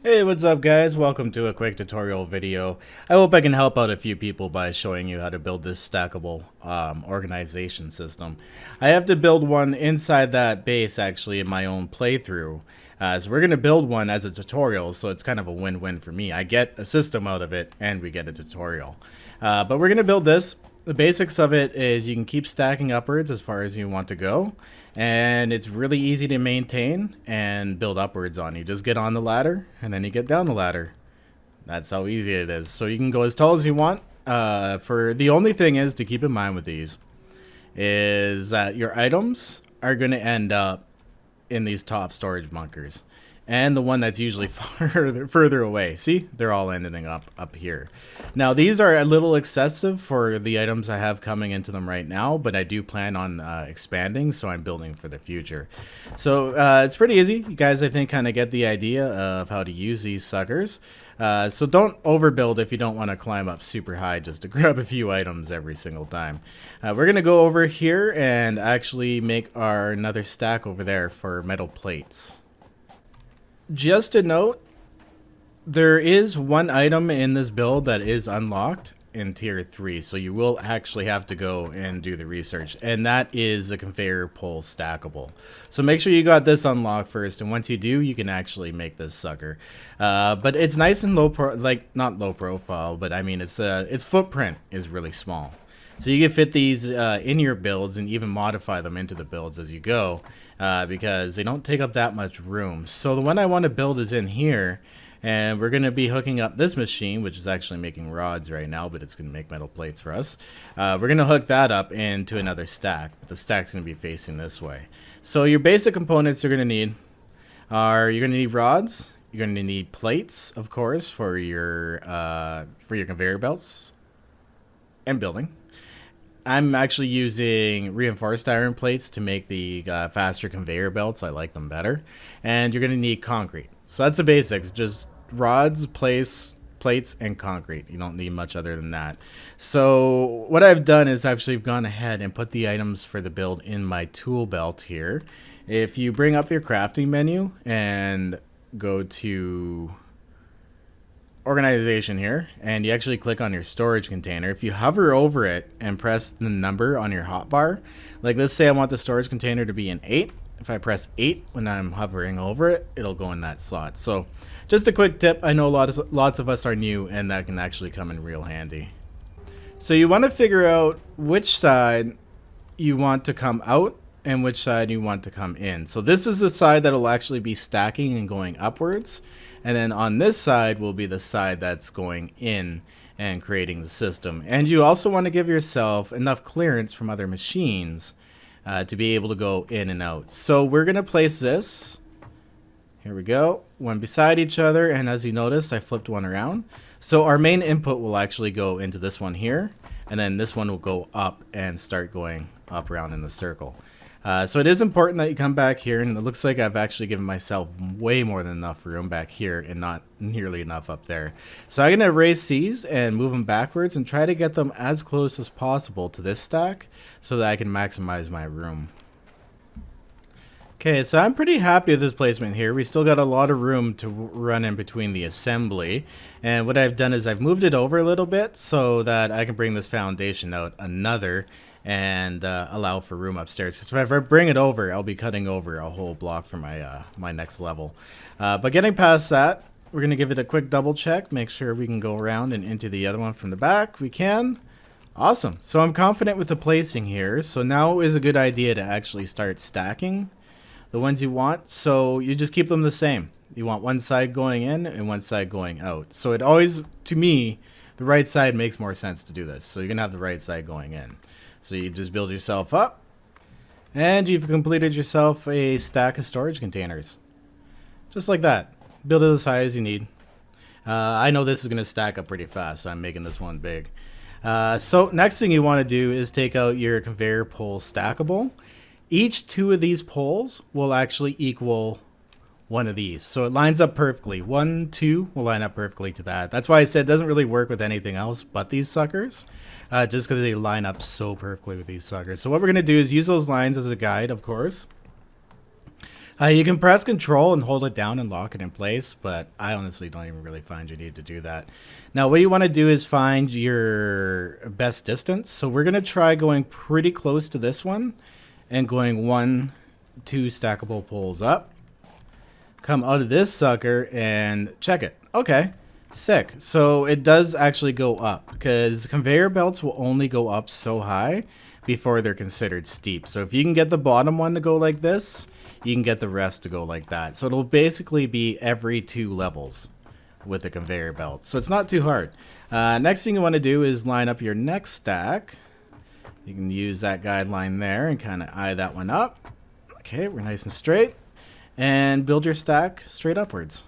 Hey, what's up guys? Welcome to a quick tutorial video. I hope I can help out a few people by showing you how to build this stackable organization system. I have to build one inside that base actually in my own playthrough. So we're going to build one as a tutorial, so it's kind of a win-win for me. I get a system out of it and we get a tutorial. But we're going to build this. The basics of it is you can keep stacking upwards as far as you want to go, and it's really easy to maintain and build upwards on. You just get on the ladder and then you get down the ladder. That's how easy it is. So you can go as tall as you want. For the only thing is to keep in mind with these is that your items are going to end up in these top storage bunkers, and the one that's usually further away. See, they're all ending up here. Now these are a little excessive for the items I have coming into them right now, but I do plan on expanding, so I'm building for the future. So it's pretty easy. You guys, I think, kind of get the idea of how to use these suckers. So don't overbuild if you don't want to climb up super high just to grab a few items every single time. We're going to go over here and actually make our another stack over there for metal plates. Just a note, there is one item in this build that is unlocked in tier 3, so you will actually have to go and do the research, and that is a conveyor pole stackable. So make sure you got this unlocked first, and once you do, you can actually make this sucker. But it's nice and not low profile, but I mean its footprint is really small. So you can fit these in your builds and even modify them into the builds as you go, because they don't take up that much room. So the one I want to build is in here, and we're going to be hooking up this machine, which is actually making rods right now, but it's going to make metal plates for us. We're going to hook that up into another stack, but the stack's going to be facing this way. So your basic components you're going to need are, you're going to need rods, you're going to need plates, of course, for your conveyor belts and building. I'm actually using reinforced iron plates to make the faster conveyor belts. I like them better. And you're going to need concrete. So that's the basics. Just rods, plates, and concrete. You don't need much other than that. So what I've done is actually gone ahead and put the items for the build in my tool belt here. If you bring up your crafting menu and go to organization here, and you actually click on your storage container, if you hover over it and press the number on your hotbar, like let's say I want the storage container to be an 8, if I press 8 when I'm hovering over it, it'll go in that slot. So just a quick tip, I know lots of us are new, and that can actually come in real handy. So you want to figure out which side you want to come out and which side you want to come in. So this is the side that will actually be stacking and going upwards, and then on this side will be the side that's going in and creating the system. And you also want to give yourself enough clearance from other machines to be able to go in and out. So we're going to place this, here we go, one beside each other, and as you notice, I flipped one around. So our main input will actually go into this one here, and then this one will go up and start going up around in the circle. So it is important that you come back here, and it looks like I've actually given myself way more than enough room back here and not nearly enough up there. So I'm going to erase these and move them backwards and try to get them as close as possible to this stack so that I can maximize my room. Okay, so I'm pretty happy with this placement here. We still got a lot of room to run in between the assembly, and what I've done is I've moved it over a little bit so that I can bring this foundation out another and allow for room upstairs. So if I bring it over, I'll be cutting over a whole block for my my next level. But getting past that, we're going to give it a quick double check, make sure we can go around and into the other one from the back. We can. Awesome. So I'm confident with the placing here. So now is a good idea to actually start stacking the ones you want. So you just keep them the same. You want one side going in and one side going out. So it always, to me, the right side makes more sense to do this. So you're going to have the right side going in. So you just build yourself up, and you've completed yourself a stack of storage containers. Just like that. Build it as high as you need. I know this is going to stack up pretty fast, so I'm making this one big. So next thing you want to do is take out your conveyor pole stackable. Each 2 of these poles will actually equal one of these. So it lines up perfectly. 1, 2 will line up perfectly to that. That's why I said it doesn't really work with anything else but these suckers. Just because they line up so perfectly with these suckers. So what we're going to do is use those lines as a guide, of course. You can press control and hold it down and lock it in place, but I honestly don't even really find you need to do that. Now what you want to do is find your best distance. So we're going to try going pretty close to this one and going 1, 2 stackable poles up. Come out of this sucker and check it. Okay, sick. So it does actually go up because conveyor belts will only go up so high before they're considered steep. So if you can get the bottom one to go like this, you can get the rest to go like that. So it'll basically be every 2 levels with a conveyor belt. So it's not too hard. Next thing you want to do is line up your next stack. You can use that guideline there and kind of eye that one up. Okay, we're nice and straight. And build your stack straight upwards.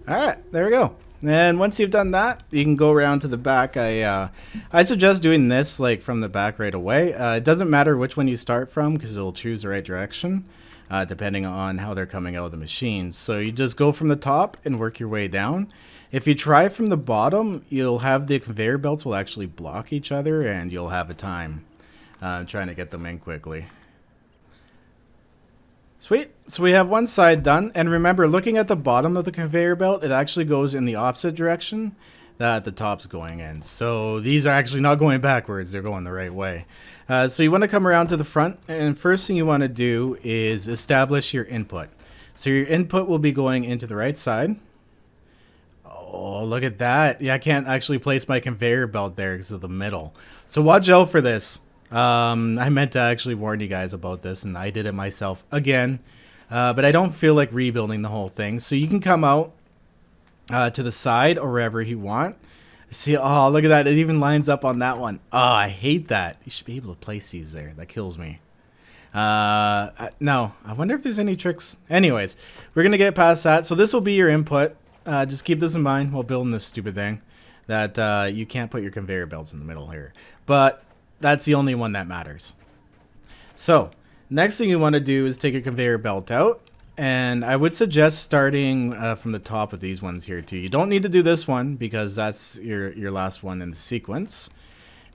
Alright, there we go. And once you've done that, you can go around to the back. I suggest doing this like from the back right away. It doesn't matter which one you start from because it'll choose the right direction depending on how they're coming out of the machines. So you just go from the top and work your way down. If you try from the bottom, you'll have the conveyor belts will actually block each other and you'll have a time trying to get them in quickly. Sweet. So we have one side done. And remember, looking at the bottom of the conveyor belt, it actually goes in the opposite direction that the top's going in. So these are actually not going backwards. They're going the right way. So you want to come around to the front. And first thing you want to do is establish your input. So your input will be going into the right side. Oh, look at that. Yeah, I can't actually place my conveyor belt there because of the middle. So watch out for this. I meant to actually warn you guys about this, and I did it myself again. But I don't feel like rebuilding the whole thing. So you can come out to the side or wherever you want. See, oh, look at that. It even lines up on that one. Oh, I hate that. You should be able to place these there. That kills me. No, I wonder if there's any tricks. Anyways, we're going to get past that. So this will be your input. Just keep this in mind while building this stupid thing. That you can't put your conveyor belts in the middle here. But that's the only one that matters. So, next thing you want to do is take a conveyor belt out. And I would suggest starting from the top of these ones here too. You don't need to do this one because that's your last one in the sequence.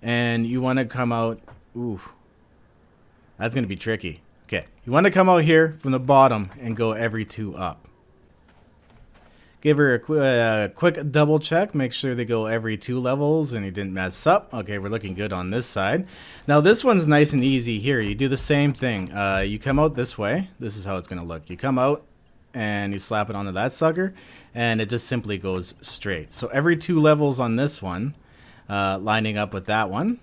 And you want to come out... Ooh, that's going to be tricky. Okay, you want to come out here from the bottom and go every 2 up. Give her a quick double check. Make sure they go every 2 levels and you didn't mess up. Okay, we're looking good on this side. Now this one's nice and easy here. You do the same thing. You come out this way. This is how it's going to look. You come out and you slap it onto that sucker and it just simply goes straight. So every 2 levels on this one, lining up with that one.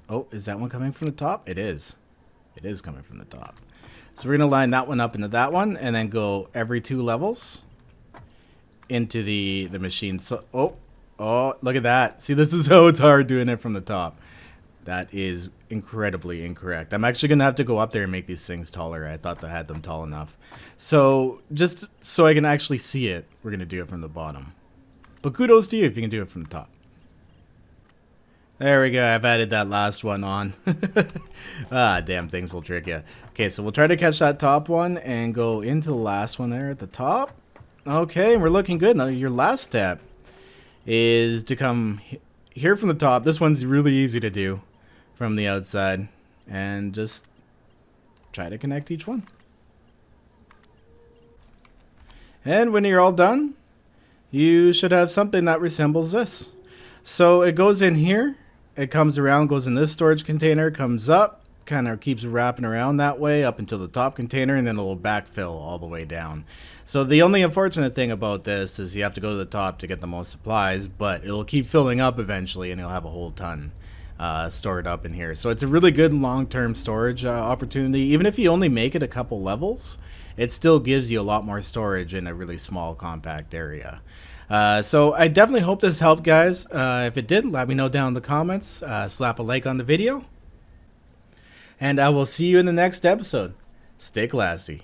Oh, is that one coming from the top? It is. It is coming from the top. So we're going to line that one up into that one and then go every 2 levels into the machine. So oh, look at that. See, this is how it's hard doing it from the top. That is incredibly incorrect. I'm actually gonna have to go up there and make these things taller. I thought I had them tall enough. So just so I can actually see it, we're gonna do it from the bottom. But kudos to you if you can do it from the top. There we go. I've added that last one on. Ah, damn things will trick you. Okay, so we'll try to catch that top one and go into the last one there at the top. Okay, we're looking good. Now your last step is to come here from the top. This one's really easy to do from the outside. And just try to connect each one. And when you're all done, you should have something that resembles this. So it goes in here. It comes around, goes in this storage container, comes up, kind of keeps wrapping around that way up until the top container, and then it'll backfill all the way down. So the only unfortunate thing about this is you have to go to the top to get the most supplies, but it'll keep filling up eventually and you'll have a whole ton stored up in here. So it's a really good long-term storage opportunity. Even if you only make it a couple levels, it still gives you a lot more storage in a really small compact area. So I definitely hope this helped, guys. If it did, let me know down in the comments. Slap a like on the video. And I will see you in the next episode. Stay classy.